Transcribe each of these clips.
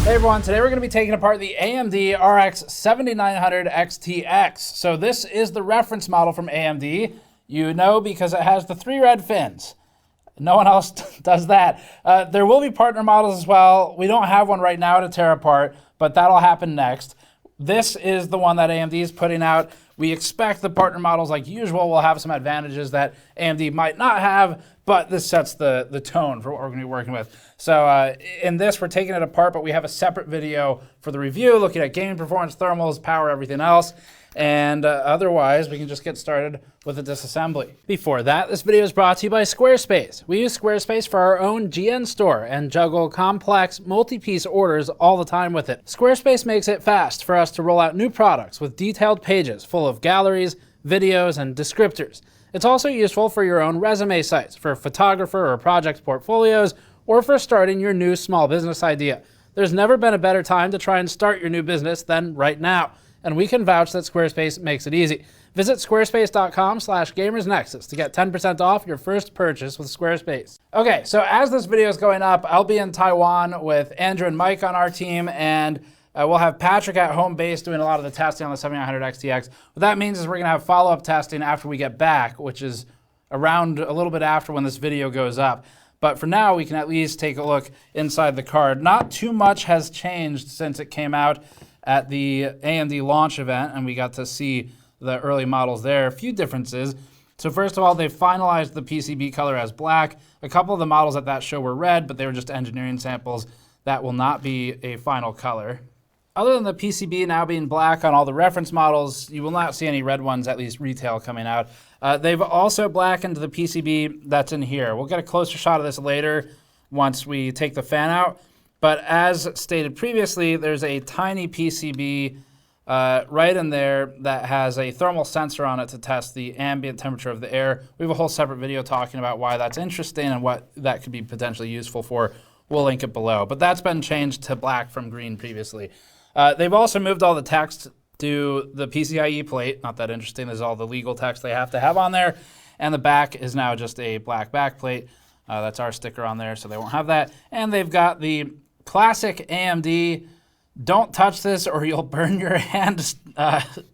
Hey everyone, today we're going to be taking apart the AMD RX 7900 XTX. So this is the reference model from AMD. You know because it has the 3 red fins. No one else does that. There will be partner models as well. We don't have one right now to tear apart, but that'll happen next. This is the one that AMD is putting out. We expect the partner models, like usual, will have some advantages that AMD might not have, but this sets the tone for what we're going to be working with. So in this, we're taking it apart, but we have a separate video for the review, looking at gaming performance, thermals, power, everything else. And otherwise, we can just get started with the disassembly. Before that, this video is brought to you by Squarespace. We use Squarespace for our own GN store and juggle complex multi-piece orders all the time with it. Squarespace makes it fast for us to roll out new products with detailed pages full of galleries, videos, and descriptors. It's also useful for your own resume sites, for photographer or project portfolios, or for starting your new small business idea. There's never been a better time to try and start your new business than right now. And we can vouch that Squarespace makes it easy. Visit squarespace.com/gamersnexus to get 10% off your first purchase with Squarespace. Okay, so as this video is going up, I'll be in Taiwan with Andrew and Mike on our team, and we'll have Patrick at home base doing a lot of the testing on the 7900 XTX. What that means is we're gonna have follow-up testing after we get back, which is around a little bit after when this video goes up. But for now, we can at least take a look inside the card. Not too much has changed since it came out at the AMD launch event, and we got to see the early models there. A few differences. So first of all, they finalized the PCB color as black. A couple of the models at that show were red, but they were just engineering samples. That will not be a final color. Other than the PCB now being black on all the reference models, you will not see any red ones, at least retail, coming out. They've also blackened the PCB that's in here. We'll get a closer shot of this later once we take the fan out. But as stated previously, there's a tiny PCB right in there that has a thermal sensor on it to test the ambient temperature of the air. We have a whole separate video talking about why that's interesting and what that could be potentially useful for. We'll link it below. But that's been changed to black from green previously. They've also moved all the text to the PCIe plate. Not that interesting. There's all the legal text they have to have on there. And the back is now just a black back plate. That's our sticker on there, so they won't have that. And they've got the classic AMD, don't touch this or you'll burn your hand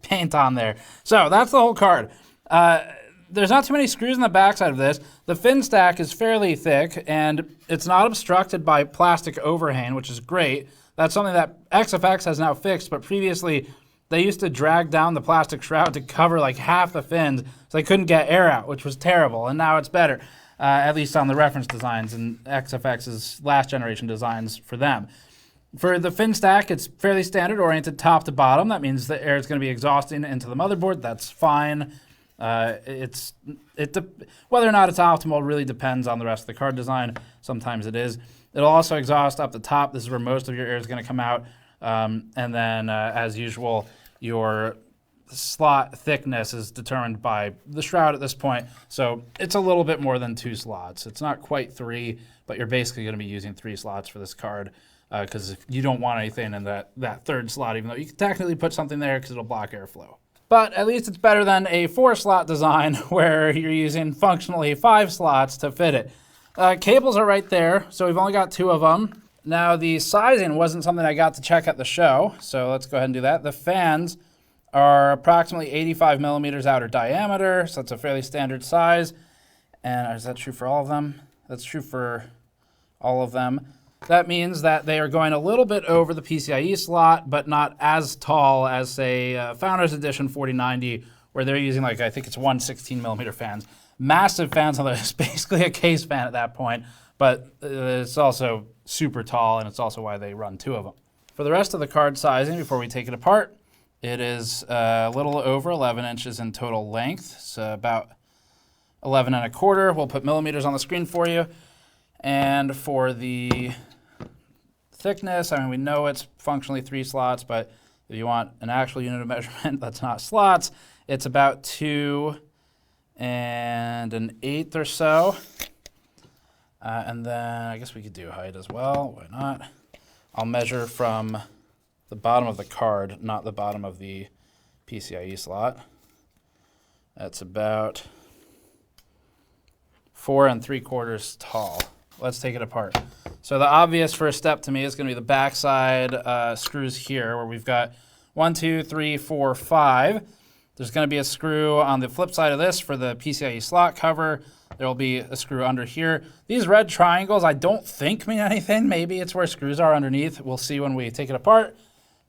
paint on there. So that's the whole card. There's not too many screws in the backside of this. The fin stack is fairly thick and it's not obstructed by plastic overhang, which is great. That's something that XFX has now fixed, but previously they used to drag down the plastic shroud to cover like half the fins so they couldn't get air out, which was terrible, and now it's better. At least on the reference designs and XFX's last generation designs for them. For the fin stack, it's fairly standard oriented top to bottom. That means the air is going to be exhausting into the motherboard. That's fine. Whether or not it's optimal really depends on the rest of the card design. Sometimes it is. It'll also exhaust up the top. This is where most of your air is going to come out. And then, as usual, your slot thickness is determined by the shroud at this point. So it's a little bit more than 2 slots. It's not quite 3, but you're basically going to be using 3 slots for this card because you don't want anything in that 3rd slot, even though you can technically put something there because it'll block airflow. But at least it's better than a 4-slot design where you're using functionally 5 slots to fit it. Cables are right there, so we've only got 2 of them. Now the sizing wasn't something I got to check at the show, so let's go ahead and do that. The fans are approximately 85 millimeters outer diameter, so it's a fairly standard size. And is that true for all of them? That's true for all of them. That means that they are going a little bit over the PCIe slot, but not as tall as, say, Founders Edition 4090, where they're using, like, I think it's 116 millimeter fans. Massive fans, although it's basically a case fan at that point, but it's also super tall, and it's also why they run 2 of them. For the rest of the card sizing, before we take it apart, it is a little over 11 inches in total length, so about 11 1/4. We'll put millimeters on the screen for you. And for the thickness, I mean, we know it's functionally 3 slots, but if you want an actual unit of measurement that's not slots, it's about 2 1/8 or so. And then I guess we could do height as well. Why not? I'll measure from the bottom of the card, not the bottom of the PCIe slot. That's about 4 3/4 tall. let's take it apart. So the obvious first step to me is going to be the backside screws here, where we've got 1, 2, 3, 4, 5. There's going to be a screw on the flip side of this for the PCIe slot cover. There will be a screw under here. These red triangles I don't think mean anything. Maybe it's where screws are underneath. We'll see when we take it apart,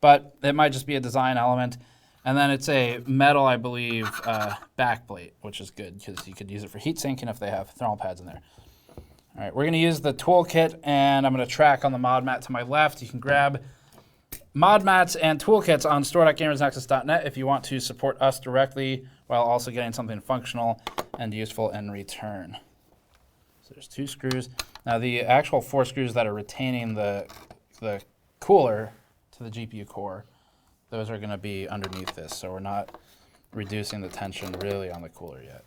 but it might just be a design element. And then it's a metal, I believe, back plate, which is good because you could use it for heat sinking if they have thermal pads in there. All right, we're going to use the toolkit, and I'm going to track on the mod mat to my left. You can grab mod mats and toolkits on store.gamersnexus.net if you want to support us directly while also getting something functional and useful in return. So there's 2 screws. Now the actual 4 screws that are retaining the cooler to the GPU core, those are going to be underneath this, so we're not reducing the tension really on the cooler yet.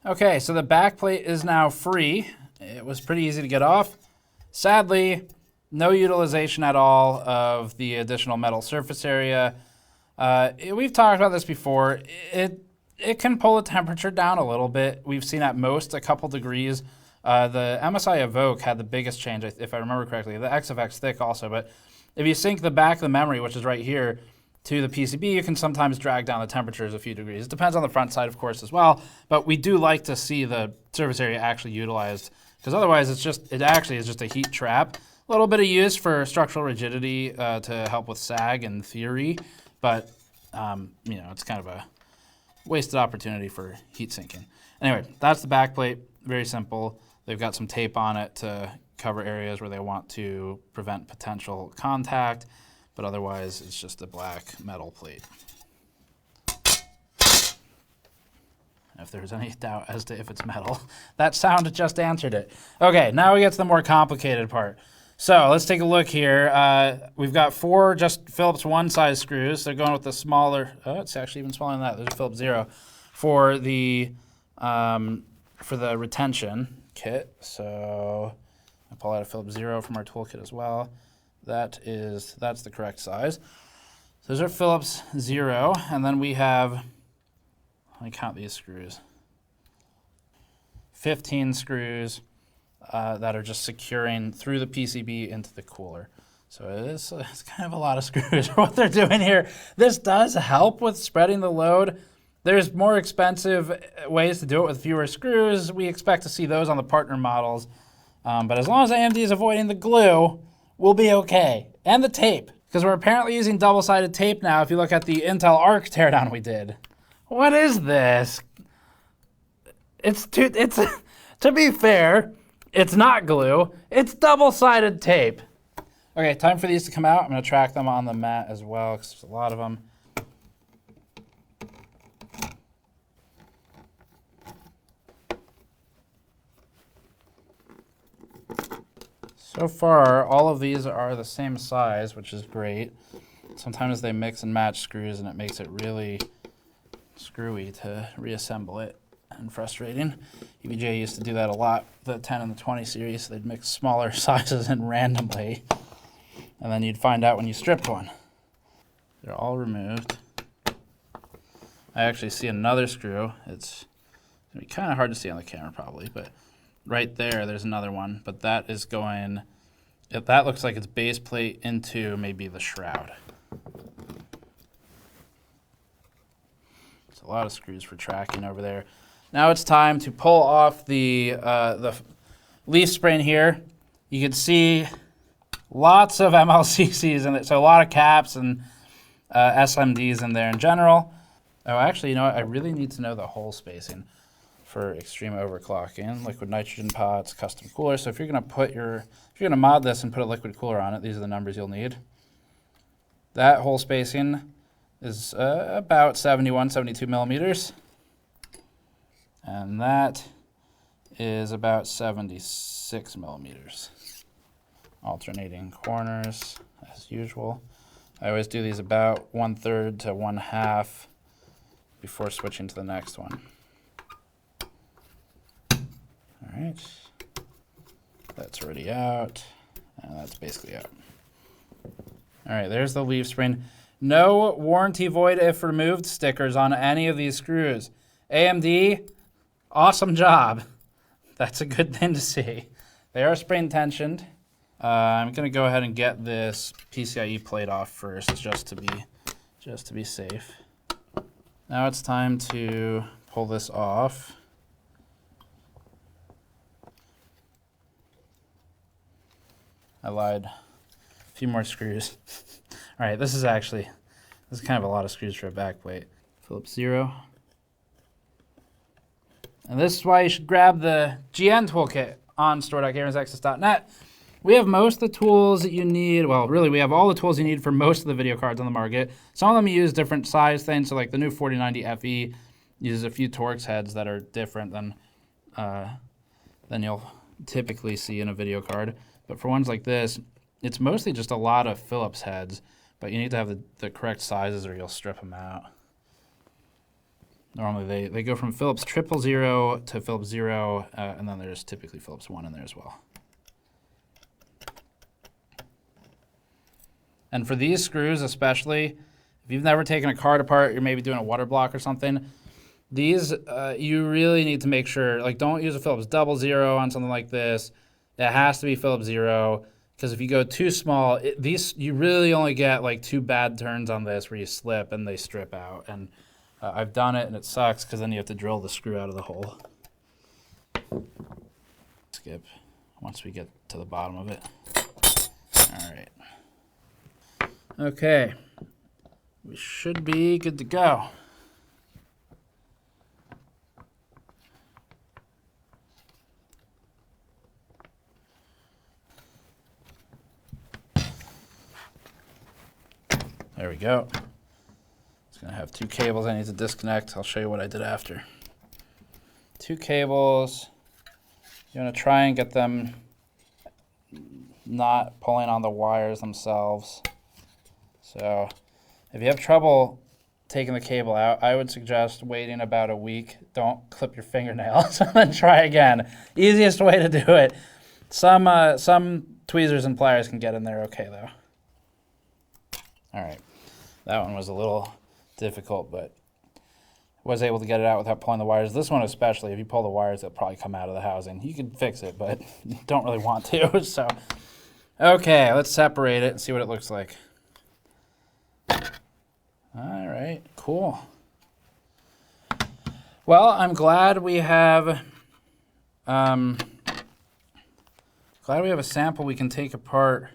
Okay, so the back plate is now free. It was pretty easy to get off. Sadly, no utilization at all of the additional metal surface area. We've talked about this before. It can pull the temperature down a little bit. We've seen at most a couple degrees. The MSI Evoke had the biggest change, if I remember correctly. The XFX thick also, but if you sync the back of the memory, which is right here, to the PCB, you can sometimes drag down the temperatures a few degrees. It depends on the front side, of course, as well, but we do like to see the surface area actually utilized, because otherwise it actually is just a heat trap. A little bit of use for structural rigidity to help with sag in theory, but you know, it's kind of a wasted opportunity for heat sinking. Anyway, that's the back plate. Very simple. They've got some tape on it to cover areas where they want to prevent potential contact, but otherwise it's just a black metal plate. If there's any doubt as to if it's metal, that sound just answered it. Okay, now we get to the more complicated part. So let's take a look here. We've got 4 just Phillips 1 size screws. They're going with the smaller, oh, it's actually even smaller than that. There's a Phillips 0 for the retention kit. So I'll pull out a Phillips 0 from our toolkit as well. That's the correct size. So those are Phillips 0, and then we have, let me count these screws, 15 screws that are just securing through the PCB into the cooler. So it's kind of a lot of screws for what they're doing here. This does help with spreading the load. There's more expensive ways to do it with fewer screws. We expect to see those on the partner models. But as long as AMD is avoiding the glue, we'll be okay. And the tape, because we're apparently using double-sided tape now if you look at the Intel Arc teardown we did. What is this? To be fair, it's not glue, it's double-sided tape. Okay, time for these to come out. I'm gonna track them on the mat as well, because there's a lot of them. So far, all of these are the same size, which is great. Sometimes they mix and match screws and it makes it really screwy to reassemble it and frustrating. EVGA used to do that a lot, the 10 and the 20 series. They'd mix smaller sizes in randomly, and then you'd find out when you stripped one. They're all removed. I actually see another screw. It's gonna be kind of hard to see on the camera probably, but right there's another one, but that is going, that looks like it's base plate into maybe the shroud. It's a lot of screws for tracking over there. Now it's time to pull off the leaf spring here. You can see lots of MLCCs in it, so a lot of caps and SMDs in there in general. Oh, actually, you know what? I really need to know the hole spacing for extreme overclocking, liquid nitrogen pots, custom cooler. So if you're gonna mod this and put a liquid cooler on it, these are the numbers you'll need. That hole spacing is about 71, 72 millimeters. And that is about 76 millimeters. Alternating corners, as usual. I always do these about 1/3 to 1/2 before switching to the next one. All right, that's already out, and that's basically out. All right, there's the leaf spring. No warranty void if removed stickers on any of these screws. AMD, awesome job. That's a good thing to see. They are spring tensioned. I'm gonna go ahead and get this PCIe plate off first, just to be safe. Now it's time to pull this off. I lied. A few more screws. All right, this is kind of a lot of screws for a back plate. Phillips 0. And this is why you should grab the GN toolkit on store.gamersnexus.net. We have most of the tools that you need. Well, really, we have all the tools you need for most of the video cards on the market. Some of them use different size things. So like the new 4090 FE uses a few Torx heads that are different than you'll typically see in a video card. But for ones like this, it's mostly just a lot of Phillips heads, but you need to have the correct sizes or you'll strip them out. Normally they go from Phillips 000 to Phillips 0, and then there's typically Phillips 1 in there as well. And for these screws especially, if you've never taken a card apart, you're maybe doing a water block or something, these, you really need to make sure, like don't use a Phillips 00 on something like this. It has to be Phillips 0, because if you go too small, you really only get like 2 bad turns on this where you slip and they strip out. And I've done it and it sucks because then you have to drill the screw out of the hole. Skip once we get to the bottom of it. All right. Okay, we should be good to go. There we go. It's gonna have 2 cables I need to disconnect. I'll show you what I did after. 2 cables. You wanna try and get them not pulling on the wires themselves. So if you have trouble taking the cable out, I would suggest waiting about a week. Don't clip your fingernails and then try again. Easiest way to do it. Some tweezers and pliers can get in there okay though. All right, that one was a little difficult, but was able to get it out without pulling the wires. This one especially, if you pull the wires, they'll probably come out of the housing. You can fix it, but you don't really want to. So, okay, let's separate it and see what it looks like. All right, cool. Well, I'm glad we have a sample we can take apart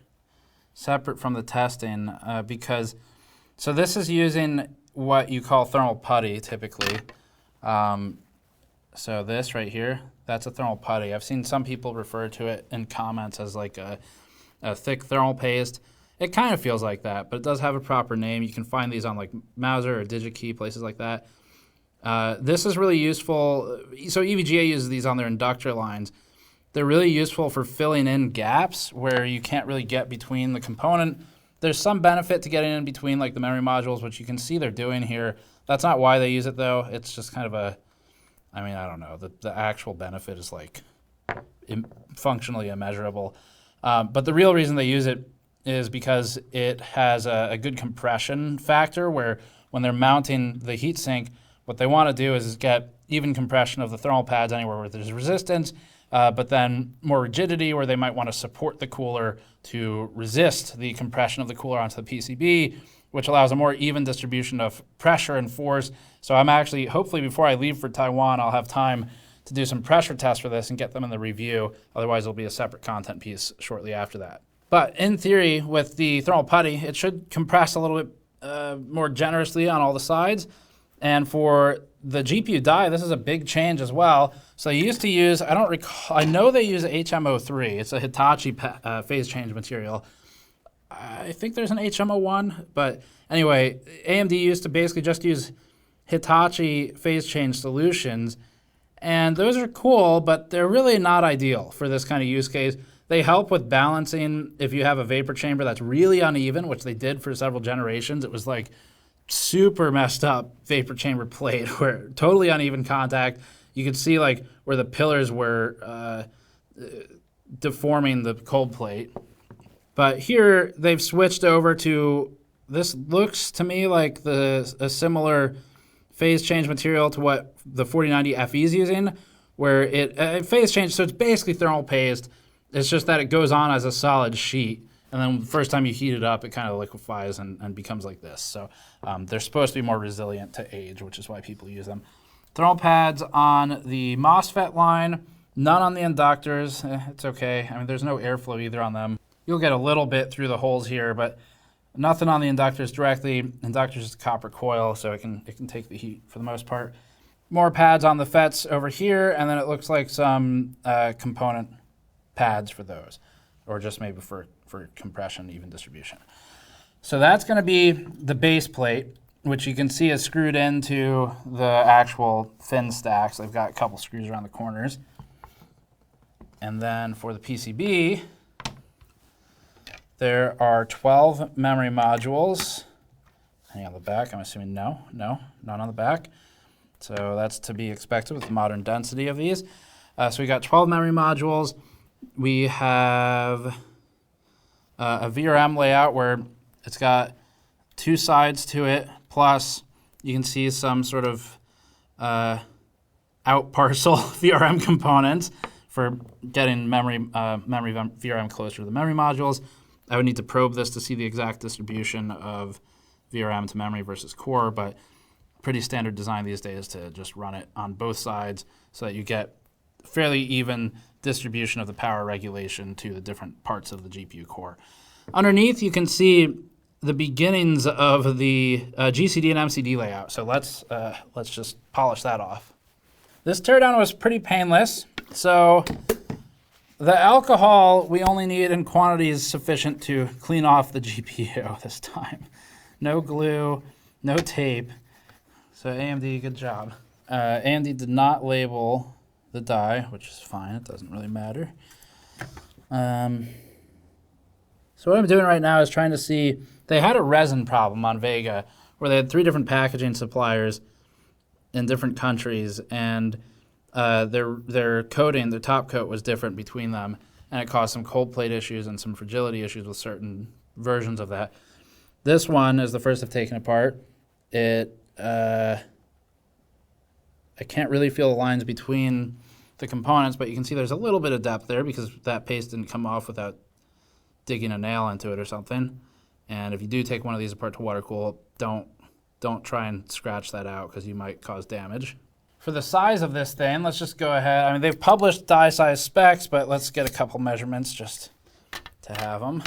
separate from the testing because, so this is using what you call thermal putty typically. So this right here, that's a thermal putty. I've seen some people refer to it in comments as like a thick thermal paste. It kind of feels like that, but it does have a proper name. You can find these on like Mauser or DigiKey, places like that. This is really useful. So EVGA uses these on their inductor lines. They're really useful for filling in gaps where you can't really get between the component. There's some benefit to getting in between like the memory modules, which you can see they're doing here. That's not why they use it though. It's just kind of I don't know. The actual benefit is like functionally immeasurable. But the real reason they use it is because it has a good compression factor where when they're mounting the heatsink, what they want to do is get even compression of the thermal pads anywhere where there's resistance, but then more rigidity where they might want to support the cooler to resist the compression of the cooler onto the PCB, which allows a more even distribution of pressure and force. So I'm actually, hopefully before I leave for Taiwan, I'll have time to do some pressure tests for this and get them in the review. Otherwise, it'll be a separate content piece shortly after that. But in theory, with the thermal putty, it should compress a little bit more generously on all the sides. And for the GPU die, this is a big change as well. So they used to use, I don't recall, I know they use HM03. It's a Hitachi phase change material. I think there's an HM01, but anyway, AMD used to basically just use Hitachi phase change solutions. And those are cool, but they're really not ideal for this kind of use case. They help with balancing if you have a vapor chamber that's really uneven, which they did for several generations. It was like super messed up vapor chamber plate where totally uneven contact. You could see like where the pillars were deforming the cold plate. But here they've switched over to, this looks to me like a similar phase change material to what the 4090 FE is using, where it phase change, so it's basically thermal paste. It's just that it goes on as a solid sheet. And then the first time you heat it up, it kind of liquefies and becomes like this. So they're supposed to be more resilient to age, which is why people use them. Thermal pads on the MOSFET line, none on the inductors. It's okay. I mean, there's no airflow either on them. You'll get a little bit through the holes here, but nothing on the inductors directly. Inductors is copper coil, so it can take the heat for the most part. More pads on the FETs over here, and then it looks like some component pads for those, or just maybe for compression, even distribution. So that's going to be the base plate, which you can see is screwed into the actual fin stacks. I've got a couple screws around the corners. And then for the PCB, there are 12 memory modules. Any on the back? I'm assuming no, none on the back. So that's to be expected with the modern density of these. So we got 12 memory modules. We have a VRM layout where it's got two sides to it, plus you can see some sort of out parcel VRM components for getting memory VRM closer to the memory modules. I would need to probe this to see the exact distribution of VRM to memory versus core, but pretty standard design these days to just run it on both sides so that you get fairly even distribution of the power regulation to the different parts of the GPU core. Underneath, you can see the beginnings of the GCD and MCD layout. So let's just polish that off. This teardown was pretty painless. So the alcohol we only need in quantities sufficient to clean off the GPU this time. No glue, no tape. So AMD, good job. AMD did not label the die, which is fine. It doesn't really matter. So what I'm doing right now is trying to see, they had a resin problem on Vega where they had 3 different packaging suppliers in different countries, and their coating, their top coat was different between them, and it caused some cold plate issues and some fragility issues with certain versions of that. This one is the first I've taken apart. I can't really feel the lines between the components, but you can see there's a little bit of depth there because that paste didn't come off without digging a nail into it or something. And if you do take one of these apart to water cool, don't try and scratch that out because you might cause damage. For the size of this thing, let's just go ahead. I mean, they've published die size specs, but let's get a couple measurements just to have them.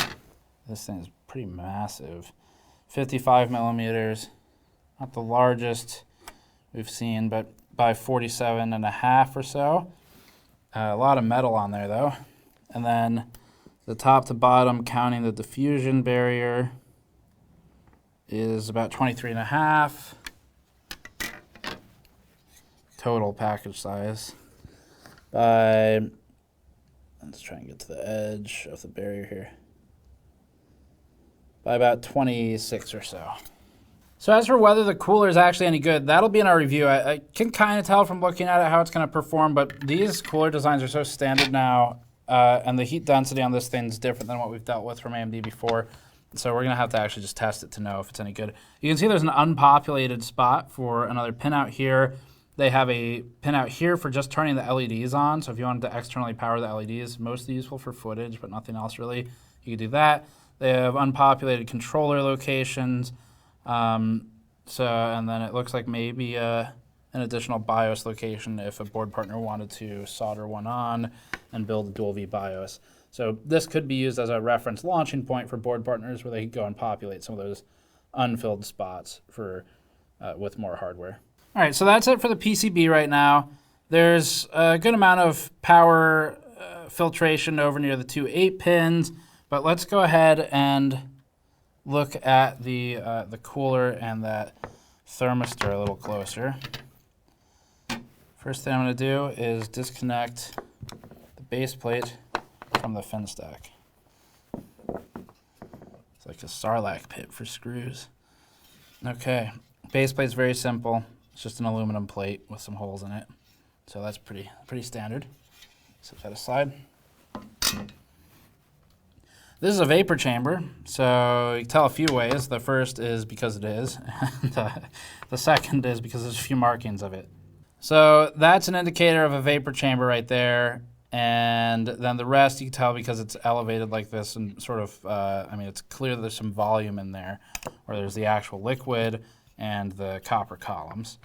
This thing is pretty massive. 55 millimeters, not the largest we've seen, but by 47.5 or so. A lot of metal on there though. And then the top to bottom, counting the diffusion barrier, is about 23.5. Total package size. Let's try and get to the edge of the barrier here. By about 26 or so. So as for whether the cooler is actually any good, that'll be in our review. I can kind of tell from looking at it how it's going to perform, but these cooler designs are so standard now, and the heat density on this thing is different than what we've dealt with from AMD before. So we're going to have to actually just test it to know if it's any good. You can see there's an unpopulated spot for another pinout here. They have a pinout here for just turning the LEDs on. So if you wanted to externally power the LEDs, mostly useful for footage, but nothing else really, you could do that. They have unpopulated controller locations. And then it looks like maybe an additional BIOS location if a board partner wanted to solder one on and build a dual V BIOS. So this could be used as a reference launching point for board partners where they could go and populate some of those unfilled spots for with more hardware. All right, so that's it for the PCB right now. There's a good amount of power filtration over near the 2 8-pins, but let's go ahead and look at the cooler and that thermistor a little closer. First thing I'm going to do is disconnect the base plate from the fin stack. It's like a Sarlacc pit for screws. Okay, base plate's very simple. It's just an aluminum plate with some holes in it. So that's pretty standard. Set that aside. This is a vapor chamber, so you can tell a few ways. The first is because it is, and the second is because there's a few markings of it. So that's an indicator of a vapor chamber right there. And then the rest you can tell because it's elevated like this and sort of, I mean, it's clear that there's some volume in there, where there's the actual liquid and the copper columns.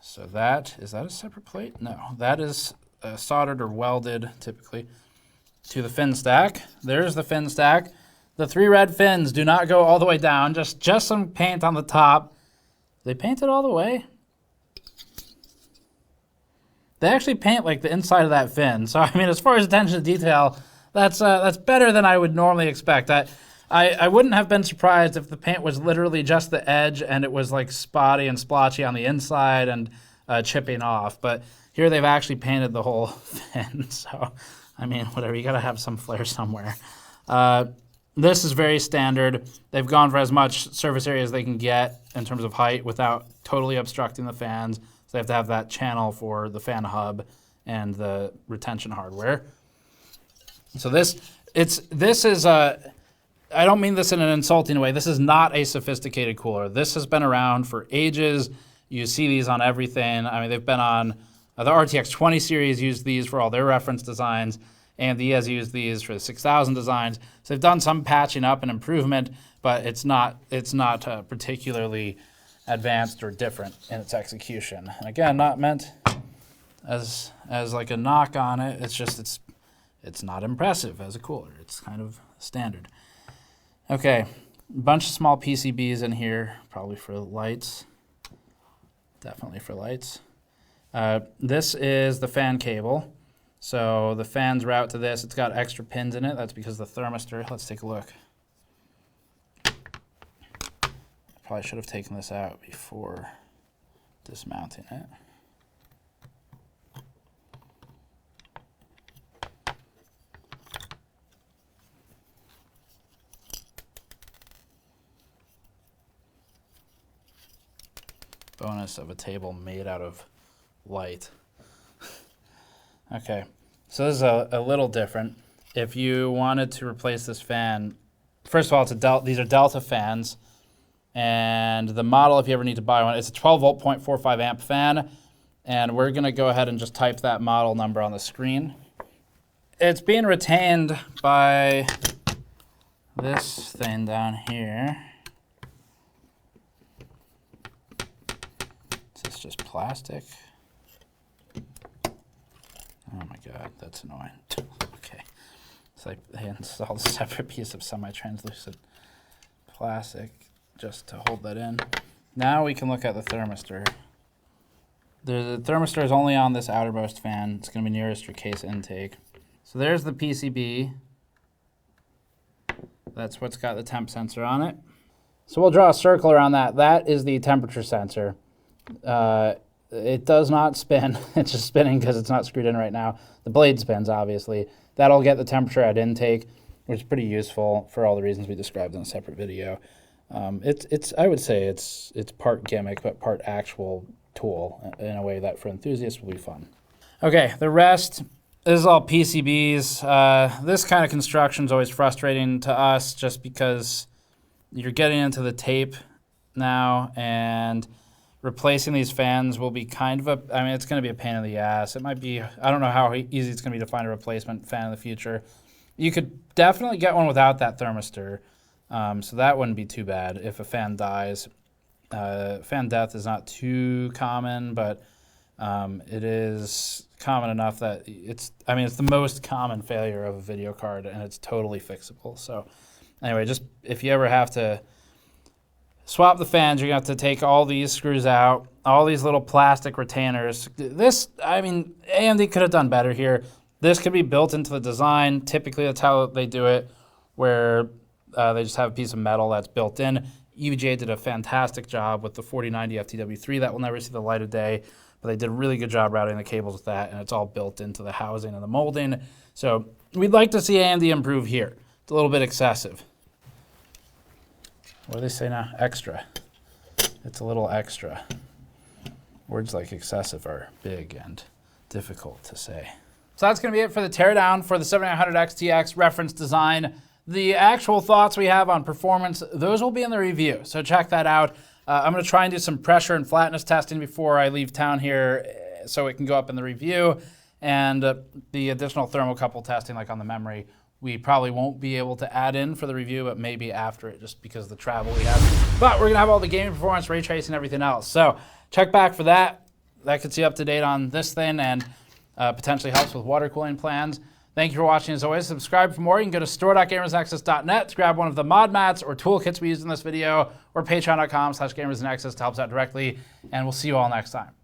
So is that a separate plate? No, that is soldered or welded typically to the fin stack. There's the fin stack. The 3 red fins do not go all the way down, just some paint on the top. They paint it all the way. They actually paint like the inside of that fin. So, I mean, as far as attention to detail, that's better than I would normally expect. I wouldn't have been surprised if the paint was literally just the edge and it was like spotty and splotchy on the inside and chipping off. But here they've actually painted the whole fin. So, I mean, whatever, you gotta have some flair somewhere. This is very standard. They've gone for as much surface area as they can get in terms of height without totally obstructing the fans. So they have to have that channel for the fan hub and the retention hardware. So this is I don't mean this in an insulting way. This is not a sophisticated cooler. This has been around for ages. You see these on everything. I mean, they've been on the RTX 20 series used these for all their reference designs. AMD has used these for the 6000 designs. So they've done some patching up and improvement, but it's not particularly advanced or different in its execution. And again, not meant as like a knock on it. It's just it's not impressive as a cooler. It's kind of standard. Okay, a bunch of small PCBs in here, probably for lights. Definitely for lights. This is the fan cable. So the fans route to this. It's got extra pins in it. That's because of the thermistor. Let's take a look. Probably should have taken this out before dismounting it. Bonus of a table made out of light. Okay, so this is a little different. If you wanted to replace this fan, first of all, these are Delta fans, and the model, if you ever need to buy one, it's a 12 volt 0.45 amp fan, and we're gonna go ahead and just type that model number on the screen. It's being retained by this thing down here. Is this just plastic? Oh my God, that's annoying. Okay, it's like they installed a separate piece of semi-translucent plastic just to hold that in. Now we can look at the thermistor. The thermistor is only on this outermost fan. It's going to be nearest your case intake. So there's the PCB. That's what's got the temp sensor on it. So we'll draw a circle around that. That is the temperature sensor. It does not spin. It's just spinning because it's not screwed in right now. The blade spins, obviously. That'll get the temperature at intake, which is pretty useful for all the reasons we described in a separate video. I would say it's part gimmick, but part actual tool in a way that for enthusiasts will be fun. Okay, the rest is all PCBs. This kind of construction is always frustrating to us just because you're getting into the tape now, and replacing these fans will be kind of it's going to be a pain in the ass. It might be, I don't know how easy it's going to be to find a replacement fan in the future. You could definitely get one without that thermistor, so that wouldn't be too bad if a fan dies. Fan death is not too common, but it is common enough that it's the most common failure of a video card, and it's totally fixable. So anyway, just if you ever have to swap the fans, you're going to have to take all these screws out, all these little plastic retainers. AMD could have done better here. This could be built into the design. Typically, that's how they do it, where they just have a piece of metal that's built in. EVGA did a fantastic job with the 4090 FTW3. That will never see the light of day, but they did a really good job routing the cables with that, and it's all built into the housing and the molding. So we'd like to see AMD improve here. It's a little bit excessive. What do they say now? Extra. It's a little extra. Words like excessive are big and difficult to say. So that's going to be it for the teardown for the 7900 XTX reference design. The actual thoughts we have on performance, those will be in the review, so check that out. I'm going to try and do some pressure and flatness testing before I leave town here so it can go up in the review. And the additional thermocouple testing, like on the memory, we probably won't be able to add in for the review, but maybe after it, just because of the travel we have. But we're gonna have all the gaming performance, ray tracing, everything else. So check back for that. That gets you up to date on this thing and potentially helps with water cooling plans. Thank you for watching as always. Subscribe for more. You can go to store.gamersnexus.net to grab one of the mod mats or toolkits we used in this video, or patreon.com/gamersnexus to help us out directly. And we'll see you all next time.